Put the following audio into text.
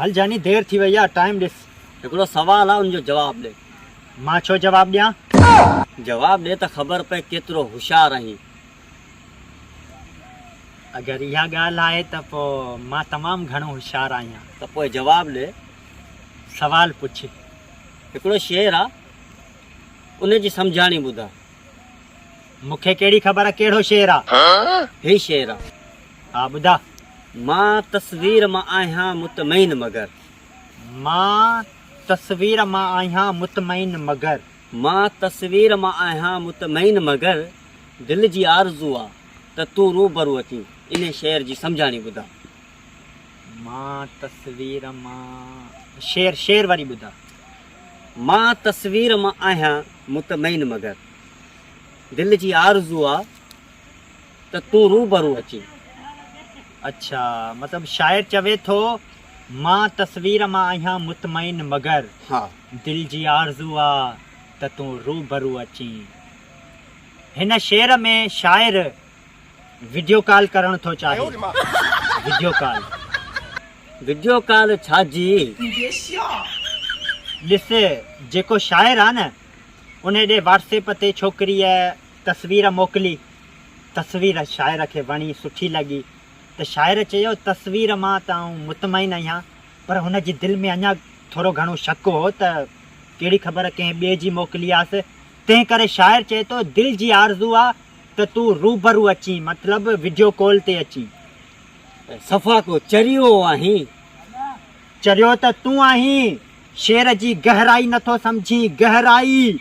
हल जानी देर थी भैया, टाइम ॾिस। हिकिड़ो सवाल आहे, उनजो जवाब ॾे। मां छो जवाब ॾियां? जवाब ॾे त ख़बर पए केतिरो होशियार आहीं। अगरि इहा ॻाल्हि आहे त पोइ मां तमामु घणो होशियारु आहियां। त पोइ जवाब ॾे। सवाल पुछ। हिकिड़ो शेर आहे, उनजी सम्झाणी ॿुधा। मूंखे कहिड़ी ख़बर आहे कहिड़ो शेर आहे? हे शेर आहे। हा ॿुधा। मां तस्वीर मां आहियां मुतमईन मगर। मां तस्वीर मां आहियां मुतमईन मगर। मां तस्वीर मां आहियां मुतमईन मगर, दिलि जी आरज़ू आहे त तूं रूबरू अची। इन शेर जी सम्झाणी ॿुधा। मां तस्वीर मां शेर वारी ॿुधा। मां तस्वीर मां आहियां मुतमईन मगर, दिलि जी आरज़ू आहे त तूं रूबरू अची। अच्छा, मतलब शायर चवे थो मां तस्वीर मां आहियां मुतमईन मगर, हा, दिल जी आरज़ू आहे त तूं रूबरू अची। हिन शेर में शायर वीडियो कॉल करणु थो चाहे। वीडियो कॉल छाजी? ॾिस, जेको शायर आहे न, उन ॾे व्हाट्सएप ते छोकिरीअ तस्वीर मोकिली। तस्वीर शायर खे वणी, सुठी लॻी, त शायर चयो तस्वीर मां त आउं मुतमईन आहियां, पर हुनजी दिलि में अञा थोरो घणो शक हो त कहिड़ी ख़बर कंहिं ॿिए जी मोकिली आहे। तंहिं करे शायर चए थो दिलि जी आरज़ू आहे त तूं रूबरू अची, मतिलबु वीडियो कॉल ते अची। सफ़ा को चरियो आहीं। चरियो त तूं आहीं, शेर जी गहराई नथो सम्झी। गहराई